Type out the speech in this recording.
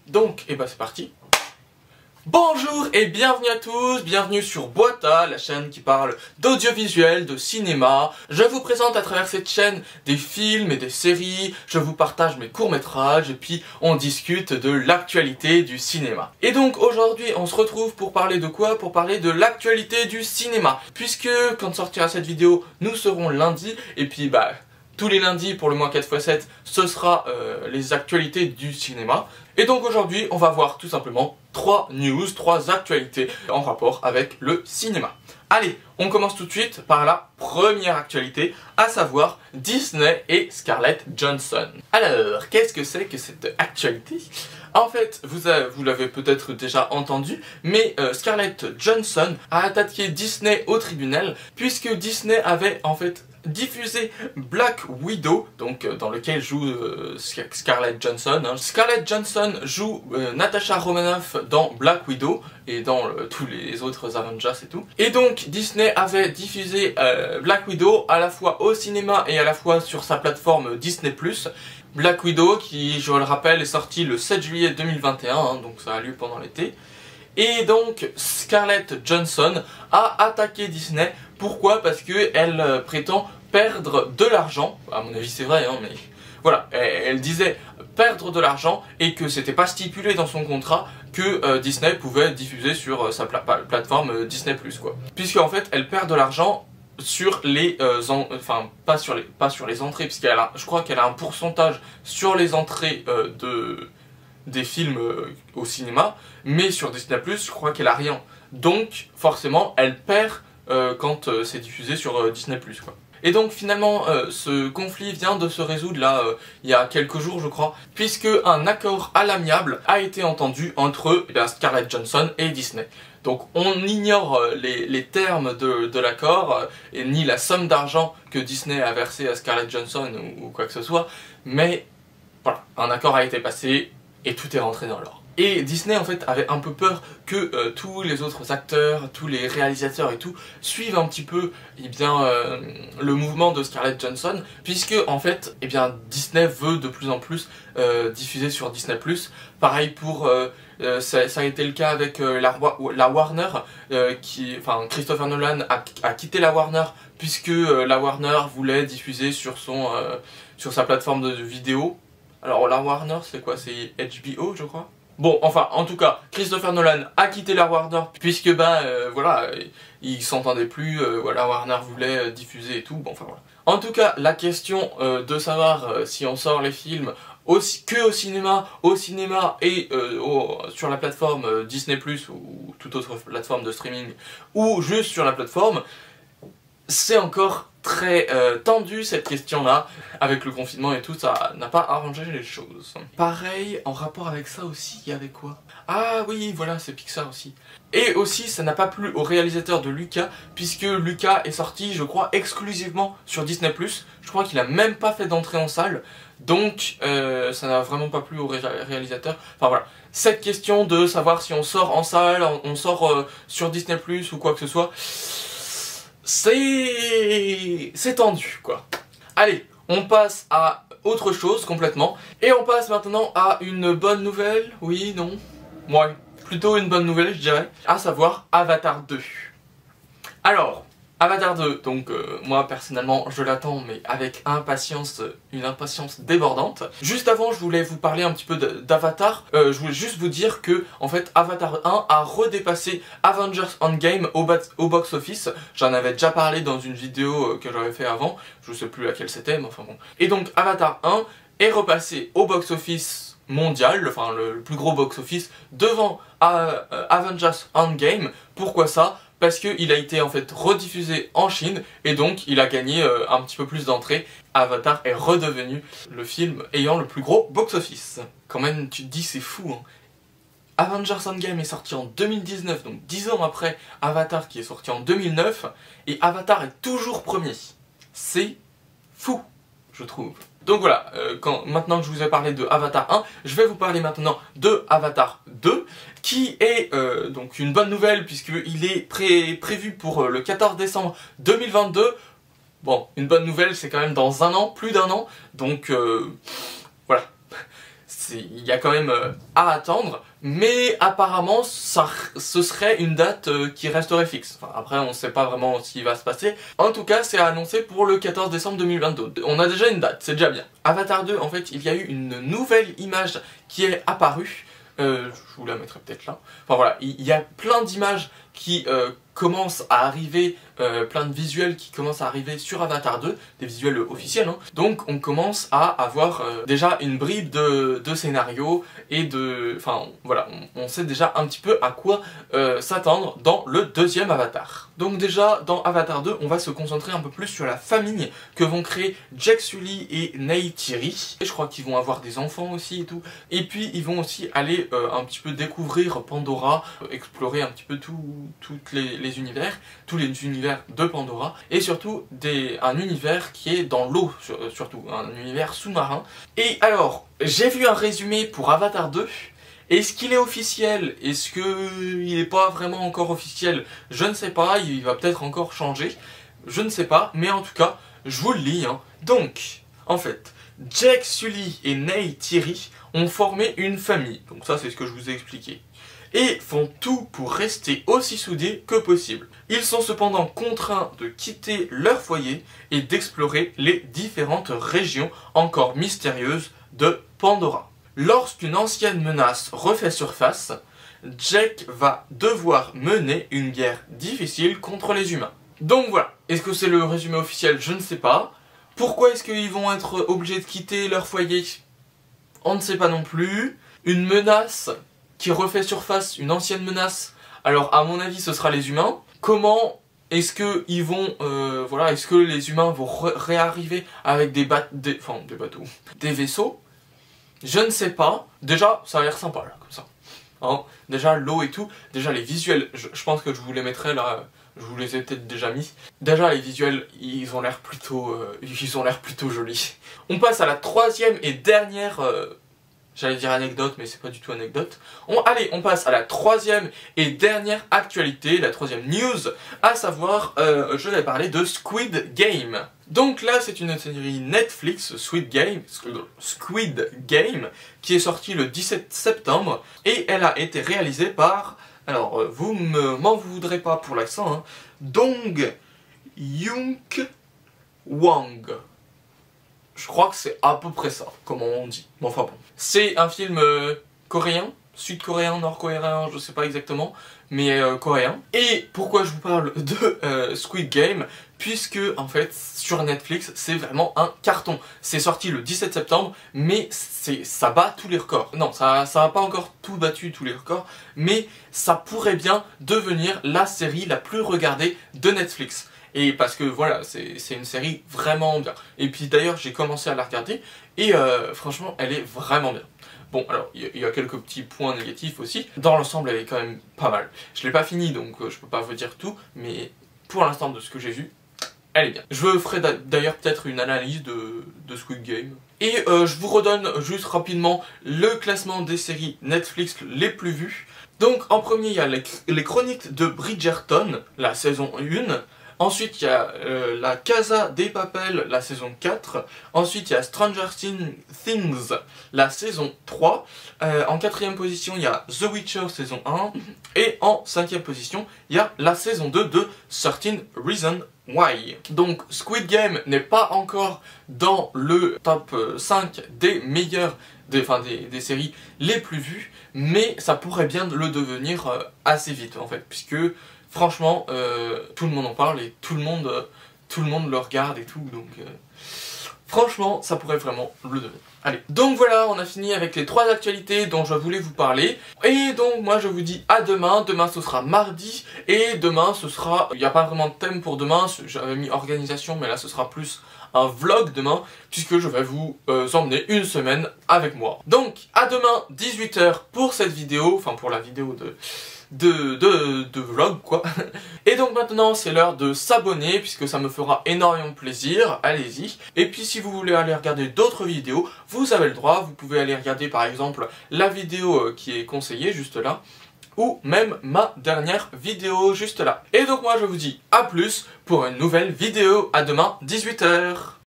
Donc, et bah c'est parti. Bonjour et bienvenue à tous, bienvenue sur Boita, la chaîne qui parle d'audiovisuel, de cinéma. Je vous présente à travers cette chaîne des films et des séries, je vous partage mes courts-métrages et puis on discute de l'actualité du cinéma. Et donc aujourd'hui on se retrouve pour parler de quoi? Pour parler de l'actualité du cinéma. Puisque quand sortira cette vidéo, nous serons lundi et puis tous les lundis pour le mois 4x7, ce sera les actualités du cinéma. Et donc aujourd'hui, on va voir tout simplement 3 news, 3 actualités en rapport avec le cinéma. Allez, on commence tout de suite par la première actualité, à savoir Disney et Scarlett Johansson. Alors, qu'est-ce que c'est que cette actualité? En fait, vous l'avez peut-être déjà entendu, mais Scarlett Johansson a attaqué Disney au tribunal, puisque Disney avait en fait diffusé Black Widow, donc dans lequel joue Scarlett Johansson. Scarlett Johansson joue Natasha Romanoff dans Black Widow et dans tous les autres Avengers et tout. Et donc Disney avait diffusé Black Widow à la fois au cinéma et à la fois sur sa plateforme Disney+. Black Widow qui, je le rappelle, est sorti le 7 juillet 2021, donc ça a lieu pendant l'été. Et donc Scarlett Johansson a attaqué Disney. Pourquoi? Parce qu'elle prétend perdre de l'argent. À mon avis c'est vrai, mais voilà, elle disait perdre de l'argent et que c'était pas stipulé dans son contrat que Disney pouvait diffuser sur sa plateforme Disney+, quoi. Puisque en fait elle perd de l'argent sur les pas sur les entrées, je crois qu'elle a un pourcentage sur les entrées des films au cinéma, mais sur Disney+, je crois qu'elle a rien. Donc forcément elle perd quand c'est diffusé sur Disney+, quoi. Et donc finalement ce conflit vient de se résoudre là il y a quelques jours, je crois, puisque un accord à l'amiable a été entendu entre Scarlett Johansson et Disney. Donc on ignore les termes de l'accord et ni la somme d'argent que Disney a versé à Scarlett Johansson ou quoi que ce soit, mais voilà, un accord a été passé et tout est rentré dans l'ordre. Et Disney en fait avait un peu peur que tous les autres acteurs, tous les réalisateurs et tout suivent un petit peu le mouvement de Scarlett Johansson, puisque en fait Disney veut de plus en plus diffuser sur Disney+. Pareil pour ça a été le cas avec la Warner, Christopher Nolan a quitté la Warner puisque la Warner voulait diffuser sur sa plateforme de vidéo. Alors la Warner c'est quoi? C'est HBO je crois. Bon, enfin, en tout cas, Christopher Nolan a quitté la Warner puisque voilà, il s'entendait plus, voilà, Warner voulait diffuser et tout, bon, enfin voilà. En tout cas, la question de savoir si on sort les films que au cinéma et sur la plateforme Disney+ ou toute autre plateforme de streaming, ou juste sur la plateforme, c'est encore très tendu cette question-là. Avec le confinement et tout, ça n'a pas arrangé les choses. Pareil, en rapport avec ça aussi, il y avait quoi? Ah oui, voilà, c'est Pixar aussi. Et aussi, ça n'a pas plu au réalisateur de Luca, puisque Luca est sorti, je crois, exclusivement sur Disney+. Je crois qu'il a même pas fait d'entrée en salle, donc ça n'a vraiment pas plu au réalisateur. Enfin voilà, cette question de savoir si on sort en salle, on sort sur Disney+, ou quoi que ce soit, c'est tendu, quoi. Allez, on passe à autre chose complètement. Et on passe maintenant à une bonne nouvelle. Oui, non? Ouais, plutôt une bonne nouvelle, je dirais. À savoir Avatar 2. Alors, Avatar 2, donc moi personnellement je l'attends mais avec impatience, une impatience débordante. Juste avant je voulais vous parler un petit peu d'Avatar, je voulais juste vous dire que en fait Avatar 1 a redépassé Avengers Endgame au box-office. J'en avais déjà parlé dans une vidéo que j'avais fait avant, je sais plus laquelle c'était mais enfin bon. Et donc Avatar 1 est repassé au box-office mondial, enfin le plus gros box-office, devant Avengers Endgame. Pourquoi ça? Parce qu'il a été en fait rediffusé en Chine et donc il a gagné un petit peu plus d'entrées. Avatar est redevenu le film ayant le plus gros box-office. Quand même tu te dis c'est fou, hein. Avengers Endgame est sorti en 2019, donc 10 ans après Avatar qui est sorti en 2009, et Avatar est toujours premier. C'est fou, je trouve. Donc voilà, maintenant que je vous ai parlé de Avatar 1, je vais vous parler maintenant de Avatar 2, qui est donc une bonne nouvelle puisqu'il est prévu pour le 14 décembre 2022. Bon, une bonne nouvelle, c'est quand même dans un an, plus d'un an, donc voilà. il y a quand même à attendre, mais apparemment ce serait une date qui resterait fixe. Enfin, après on sait pas vraiment ce qui va se passer. En tout cas c'est annoncé pour le 14 décembre 2022. On a déjà une date, c'est déjà bien. Avatar 2, en fait il y a eu une nouvelle image qui est apparue. Je vous la mettrai peut-être là. Enfin voilà, il y a plein d'images qui commencent à arriver, plein de visuels qui commencent à arriver sur Avatar 2, des visuels officiels, hein. Donc on commence à avoir déjà une bribe de scénario et de... Enfin voilà, on sait déjà un petit peu à quoi s'attendre dans le deuxième Avatar. Donc déjà, dans Avatar 2, on va se concentrer un peu plus sur la famille que vont créer Jake Sully et Neytiri. Et je crois qu'ils vont avoir des enfants aussi et tout. Et puis ils vont aussi aller un petit peu découvrir Pandora, explorer un petit peu tous les univers, tous les univers de Pandora, et surtout un univers qui est dans l'eau, surtout, un univers sous-marin. Et alors, j'ai vu un résumé pour Avatar 2, est-ce qu'il est officiel? Est-ce qu'il n'est pas vraiment encore officiel? Je ne sais pas, il va peut-être encore changer, je ne sais pas, mais en tout cas, je vous le lis, hein. Donc, en fait, Jake Sully et Neytiri ont formé une famille, donc ça c'est ce que je vous ai expliqué, et font tout pour rester aussi soudés que possible. Ils sont cependant contraints de quitter leur foyer et d'explorer les différentes régions encore mystérieuses de Pandora. Lorsqu'une ancienne menace refait surface, Jake va devoir mener une guerre difficile contre les humains. Donc voilà, est-ce que c'est le résumé officiel? Je ne sais pas. Pourquoi est-ce qu'ils vont être obligés de quitter leur foyer? On ne sait pas non plus. Une menace qui refait surface, une ancienne menace, alors à mon avis ce sera les humains. Comment est-ce que ils vont, voilà, est-ce que les humains vont réarriver avec des bateaux, des vaisseaux? Je ne sais pas. Déjà ça a l'air sympa là, comme ça. Hein, déjà l'eau et tout, déjà les visuels, je pense que je vous les mettrai là, je vous les ai peut-être déjà mis. Déjà les visuels, ils ont l'air plutôt jolis. On passe à la troisième et dernière... J'allais dire anecdote, mais c'est pas du tout anecdote. Allez, on passe à la troisième et dernière actualité, la troisième news, à savoir, je vais parler de Squid Game. Donc là, c'est une série Netflix, Squid Game, qui est sortie le 17 septembre, et elle a été réalisée par, alors, vous m'en voudrez pas pour l'accent, hein, Dong Hyuk Hwang. Je crois que c'est à peu près ça, comment on dit. Bon, enfin bon. C'est un film coréen, sud-coréen, nord-coréen, je sais pas exactement, mais coréen. Et pourquoi je vous parle de Squid Game? Puisque, en fait, sur Netflix, c'est vraiment un carton. C'est sorti le 17 septembre, mais ça bat tous les records. Non, ça n'a pas encore tout battu, tous les records, mais ça pourrait bien devenir la série la plus regardée de Netflix. Et parce que voilà, c'est une série vraiment bien. Et puis d'ailleurs, j'ai commencé à la regarder et franchement, elle est vraiment bien. Bon, alors, il y a quelques petits points négatifs aussi. Dans l'ensemble, elle est quand même pas mal. Je l'ai pas fini, donc je peux pas vous dire tout, mais pour l'instant, de ce que j'ai vu, elle est bien. Je ferai d'ailleurs peut-être une analyse de Squid Game. Et je vous redonne juste rapidement le classement des séries Netflix les plus vues. Donc, en premier, il y a les Chroniques de Bridgerton, la saison 1. Ensuite, il y a la Casa de Papel, la saison 4. Ensuite, il y a Stranger Things, la saison 3. En quatrième position, il y a The Witcher, saison 1. Et en cinquième position, il y a la saison 2 de 13 Reasons Why. Donc, Squid Game n'est pas encore dans le top 5 des meilleures, des séries les plus vues. Mais ça pourrait bien le devenir assez vite, en fait, puisque... Franchement, tout le monde en parle et tout le monde le regarde et tout, donc franchement, ça pourrait vraiment le devenir. Allez, donc voilà, on a fini avec les 3 actualités dont je voulais vous parler. Et donc moi je vous dis à demain, demain ce sera mardi, et demain ce sera... Il n'y a pas vraiment de thème pour demain, j'avais mis organisation, mais là ce sera plus un vlog demain, puisque je vais vous emmener une semaine avec moi. Donc à demain, 18 h pour cette vidéo, enfin pour la vidéo de vlog quoi. Et donc maintenant c'est l'heure de s'abonner puisque ça me fera énormément plaisir, allez-y. Et puis si vous voulez aller regarder d'autres vidéos, vous avez le droit, vous pouvez aller regarder par exemple la vidéo qui est conseillée juste là, ou même ma dernière vidéo juste là. Et donc moi je vous dis à plus pour une nouvelle vidéo, à demain 18 h.